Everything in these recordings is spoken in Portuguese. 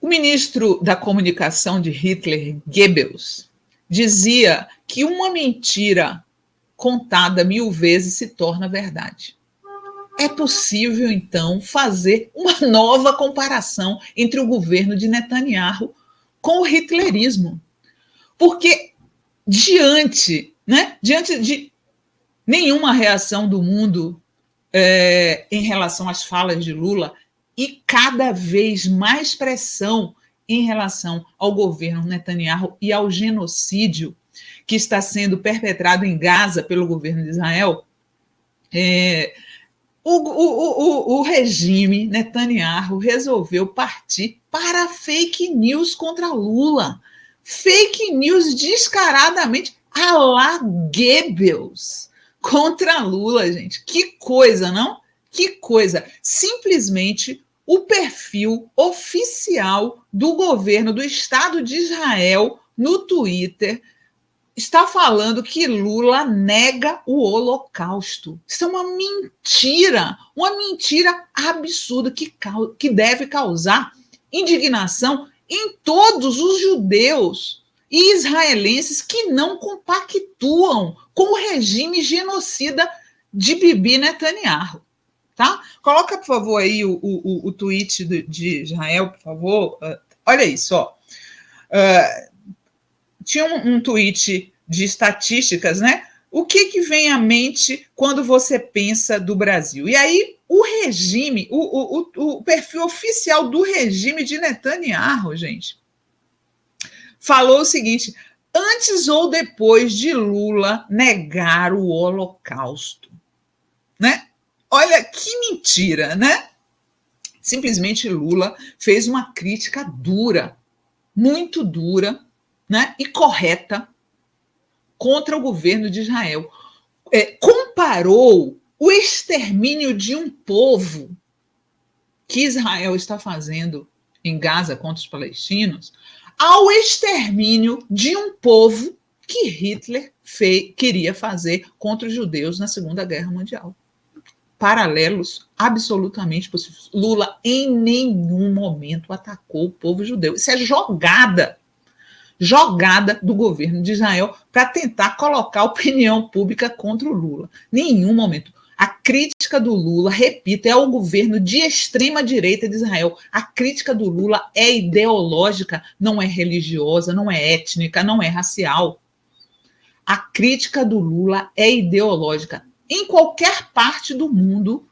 ministro da comunicação de Hitler, Goebbels, dizia que uma mentira contada 1000 vezes se torna verdade. É possível, então, fazer uma nova comparação entre o governo de Netanyahu com o hitlerismo. Porque diante de nenhuma reação do mundo em relação às falas de Lula e cada vez mais pressão em relação ao governo Netanyahu e ao genocídio que está sendo perpetrado em Gaza pelo governo de Israel, o regime Netanyahu resolveu partir para fake news contra Lula. Fake news descaradamente à la Goebbels contra Lula, gente. Que coisa, não? Que coisa. Simplesmente o perfil oficial do governo do Estado de Israel no Twitter está falando que Lula nega o Holocausto. Isso é uma mentira absurda que deve causar indignação em todos os judeus e israelenses que não compactuam com o regime genocida de Bibi Netanyahu. Tá? Coloca, por favor, aí o tweet de Israel, por favor. Olha isso, ó. Tinha um tweet de estatísticas, né? O que vem à mente quando você pensa do Brasil? E aí, o regime, o perfil oficial do regime de Netanyahu, gente, falou o seguinte: antes ou depois de Lula negar o Holocausto, né? Olha que mentira, né? Simplesmente Lula fez uma crítica dura, muito dura, né, e correta contra o governo de Israel. Comparou o extermínio de um povo que Israel está fazendo em Gaza contra os palestinos ao extermínio de um povo que Hitler queria fazer contra os judeus na Segunda Guerra Mundial. Paralelos absolutamente possíveis. Lula em nenhum momento atacou o povo judeu. Isso é jogada do governo de Israel para tentar colocar a opinião pública contra o Lula. Nenhum momento. A crítica do Lula, repito, é ao governo de extrema-direita de Israel. A crítica do Lula é ideológica, não é religiosa, não é étnica, não é racial. A crítica do Lula é ideológica. Em qualquer parte do mundo,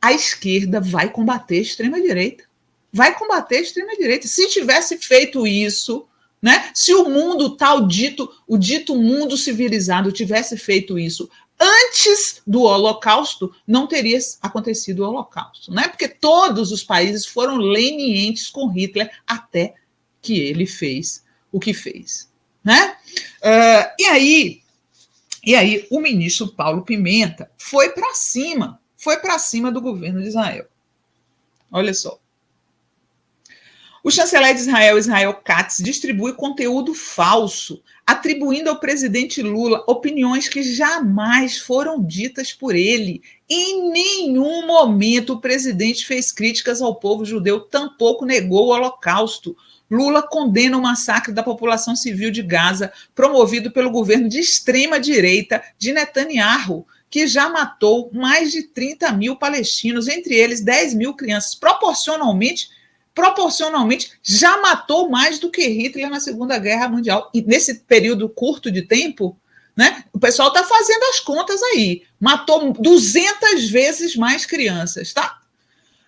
a esquerda vai combater a extrema-direita. Vai combater a extrema-direita. Se tivesse feito isso, né? Se o mundo o dito mundo civilizado tivesse feito isso antes do Holocausto, não teria acontecido o Holocausto, né? Porque todos os países foram lenientes com Hitler até que ele fez o que fez, né? E aí o ministro Paulo Pimenta foi para cima do governo de Israel. Olha só. O chanceler de Israel, Israel Katz, distribui conteúdo falso, atribuindo ao presidente Lula opiniões que jamais foram ditas por ele. Em nenhum momento o presidente fez críticas ao povo judeu, tampouco negou o Holocausto. Lula condena o massacre da população civil de Gaza, promovido pelo governo de extrema-direita de Netanyahu, que já matou mais de 30 mil palestinos, entre eles 10 mil crianças. Proporcionalmente, já matou mais do que Hitler na Segunda Guerra Mundial. E nesse período curto de tempo, né, o pessoal está fazendo as contas aí. Matou 200 vezes mais crianças, tá?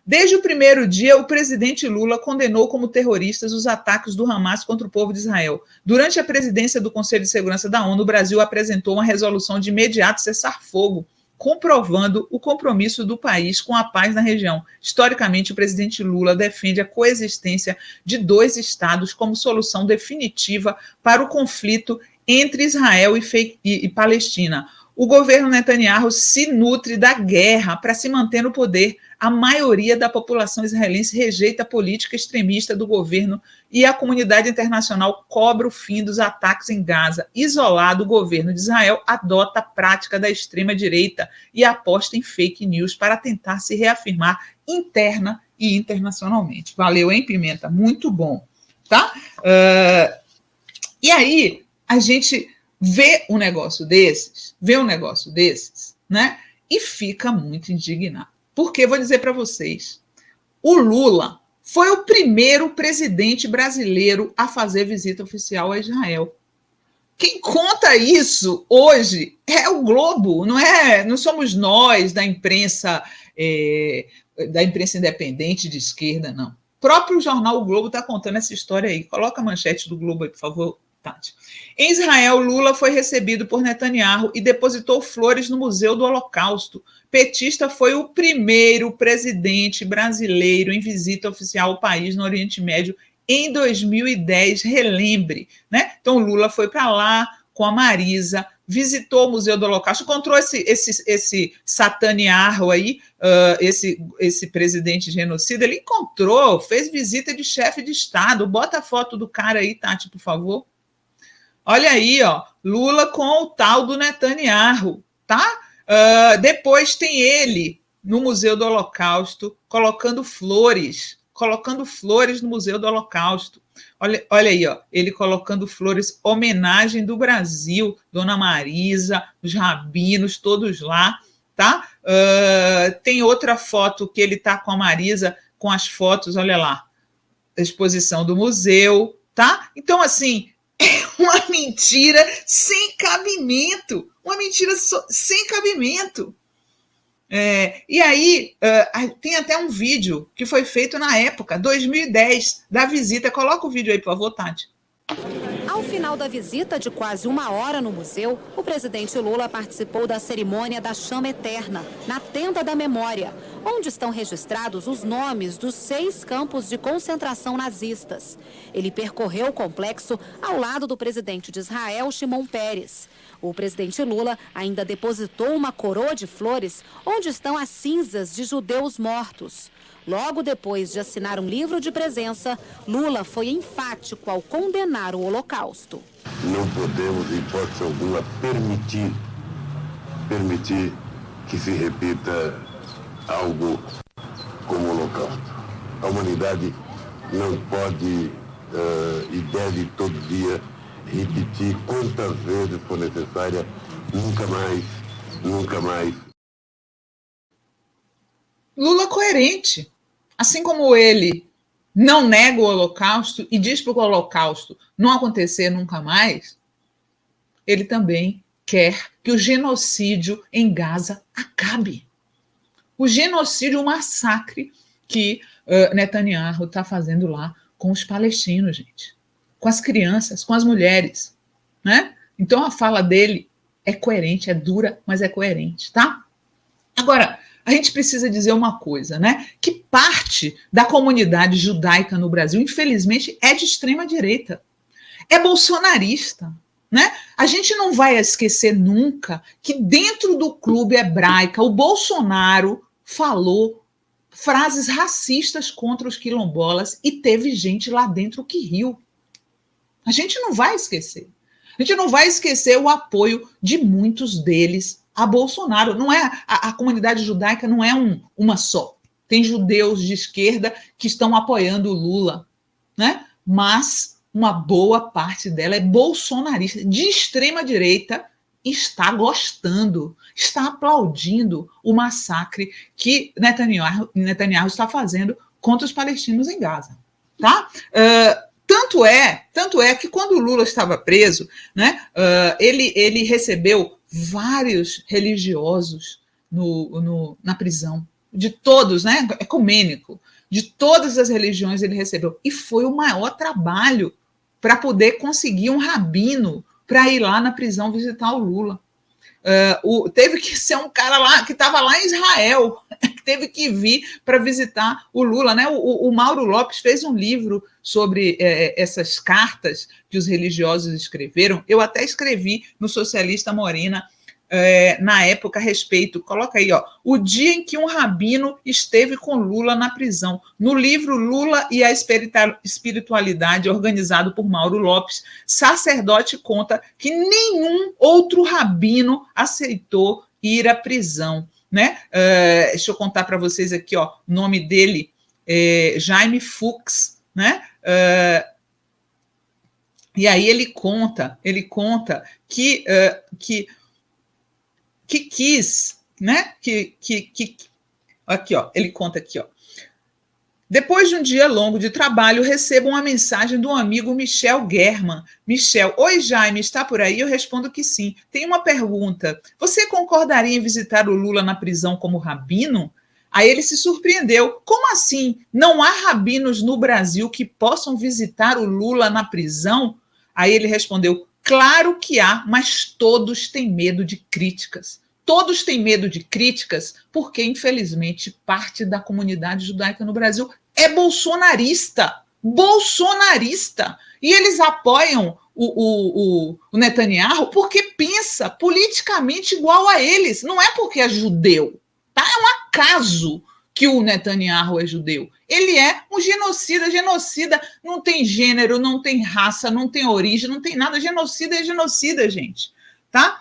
Desde o primeiro dia, o presidente Lula condenou como terroristas os ataques do Hamas contra o povo de Israel. Durante a presidência do Conselho de Segurança da ONU, o Brasil apresentou uma resolução de imediato cessar-fogo, comprovando o compromisso do país com a paz na região. Historicamente, o presidente Lula defende a coexistência de dois estados como solução definitiva para o conflito entre Israel e Palestina. O governo Netanyahu se nutre da guerra para se manter no poder. A maioria da população israelense rejeita a política extremista do governo e a comunidade internacional cobra o fim dos ataques em Gaza. Isolado, o governo de Israel adota a prática da extrema-direita e aposta em fake news para tentar se reafirmar interna e internacionalmente. Valeu, hein, Pimenta? Muito bom, tá? E aí, a gente vê um negócio desses, né? E fica muito indignado. Porque, vou dizer para vocês, o Lula foi o primeiro presidente brasileiro a fazer visita oficial a Israel. Quem conta isso hoje é o Globo, não somos nós da imprensa independente de esquerda, não. O próprio jornal O Globo está contando essa história aí. Coloca a manchete do Globo aí, por favor, Tati. Em Israel, Lula foi recebido por Netanyahu e depositou flores no Museu do Holocausto. Petista foi o primeiro presidente brasileiro em visita oficial ao país no Oriente Médio em 2010, relembre, né? Então, Lula foi para lá com a Marisa, visitou o Museu do Holocausto, encontrou esse Netanyahu aí, esse presidente genocida, ele encontrou, fez visita de chefe de Estado. Bota a foto do cara aí, Tati, por favor. Olha aí, ó, Lula com o tal do Netanyahu, tá? Depois tem ele no Museu do Holocausto, colocando flores no Museu do Holocausto. Olha aí, ó, ele colocando flores, homenagem do Brasil, Dona Marisa, os rabinos, todos lá, tá? Tem outra foto que ele tá com a Marisa, com as fotos, olha lá, a exposição do museu, tá? Então, assim, é uma mentira sem cabimento, sem cabimento. E aí, tem até um vídeo que foi feito na época, 2010, da visita. Coloca o vídeo aí, por favor, Tati. Ao final da visita de quase 1 hora no museu, o presidente Lula participou da cerimônia da Chama Eterna, na Tenda da Memória, onde estão registrados os nomes dos 6 campos de concentração nazistas. Ele percorreu o complexo ao lado do presidente de Israel, Shimon Peres. O presidente Lula ainda depositou uma coroa de flores onde estão as cinzas de judeus mortos. Logo depois de assinar um livro de presença, Lula foi enfático ao condenar o Holocausto. Não podemos, em hipótese alguma, permitir que se repita algo como o Holocausto. A humanidade não pode e deve todo dia repetir quantas vezes for necessária, nunca mais. Lula coerente. Assim como ele não nega o Holocausto e diz para o Holocausto não acontecer nunca mais, ele também quer que o genocídio em Gaza acabe. O genocídio, o massacre que Netanyahu está fazendo lá com os palestinos, gente. Com as crianças, com as mulheres, né? Então a fala dele é coerente, é dura, mas é coerente, tá? Agora, a gente precisa dizer uma coisa, né? Que parte da comunidade judaica no Brasil, infelizmente, é de extrema direita, é bolsonarista, né? A gente não vai esquecer nunca que dentro do clube hebraico o Bolsonaro falou frases racistas contra os quilombolas e teve gente lá dentro que riu. A gente não vai esquecer. A gente não vai esquecer o apoio de muitos deles a Bolsonaro. Não é a comunidade judaica não é uma só. Tem judeus de esquerda que estão apoiando o Lula, né? Mas uma boa parte dela é bolsonarista, de extrema direita, está gostando, está aplaudindo o massacre que Netanyahu está fazendo contra os palestinos em Gaza, tá? Tanto é que quando o Lula estava preso, né, ele recebeu vários religiosos na prisão, de todos, né, ecumênico, de todas as religiões ele recebeu. E foi o maior trabalho para poder conseguir um rabino para ir lá na prisão visitar o Lula. Teve que ser um cara lá que estava lá em Israel, que teve que vir para visitar o Lula, né? O Mauro Lopes fez um livro sobre essas cartas que os religiosos escreveram. Eu até escrevi no Socialista Morena, na época, a respeito, coloca aí, ó, o dia em que um rabino esteve com Lula na prisão. No livro Lula e a Espiritualidade, organizado por Mauro Lopes, sacerdote conta que nenhum outro rabino aceitou ir à prisão, né? Deixa eu contar para vocês aqui, ó, o nome dele Jaime Fuchs, né? E aí ele conta que quis, né? Aqui, ó, ele conta aqui, ó. Depois de um dia longo de trabalho, recebo uma mensagem do amigo Michel German. Michel, oi Jaime, está por aí? Eu respondo que sim. Tem uma pergunta. Você concordaria em visitar o Lula na prisão como rabino? Aí ele se surpreendeu. Como assim? Não há rabinos no Brasil que possam visitar o Lula na prisão? Aí ele respondeu, claro que há, mas todos têm medo de críticas. Todos têm medo de críticas porque, infelizmente, parte da comunidade judaica no Brasil é bolsonarista. Bolsonarista. E eles apoiam o Netanyahu porque pensa politicamente igual a eles. Não é porque é judeu. Tá? É um acaso que o Netanyahu é judeu. Ele é um genocida. Genocida não tem gênero, não tem raça, não tem origem, não tem nada. Genocida é genocida, gente. Tá?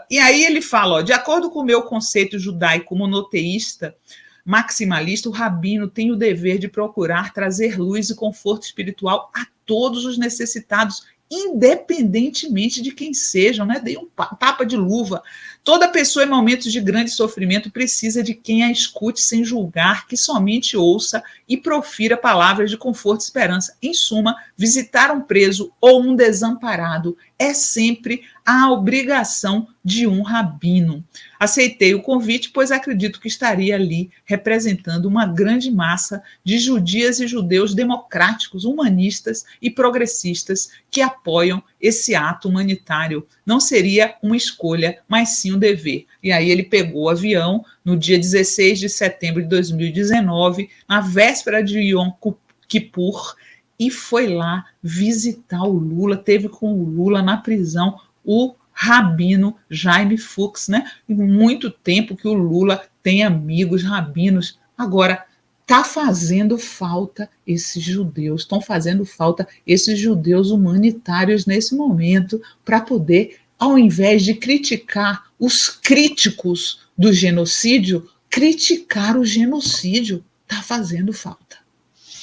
E aí ele fala, ó, de acordo com o meu conceito judaico monoteísta, maximalista, o rabino tem o dever de procurar trazer luz e conforto espiritual a todos os necessitados, independentemente de quem sejam, né? Dei um tapa de luva. Toda pessoa em momentos de grande sofrimento precisa de quem a escute sem julgar, que somente ouça e profira palavras de conforto e esperança. Em suma, visitar um preso ou um desamparado é sempre a obrigação de um rabino. Aceitei o convite, pois acredito que estaria ali representando uma grande massa de judias e judeus democráticos, humanistas e progressistas que apoiam esse ato humanitário. Não seria uma escolha, mas sim um dever. E aí ele pegou o avião no dia 16 de setembro de 2019, na véspera de Yom Kippur, e foi lá visitar o Lula, teve com o Lula na prisão o rabino Jaime Fuchs, né? E muito tempo que o Lula tem amigos rabinos. Agora, está fazendo falta esses judeus, estão fazendo falta esses judeus humanitários nesse momento para poder, ao invés de criticar os críticos do genocídio, criticar o genocídio. Está fazendo falta.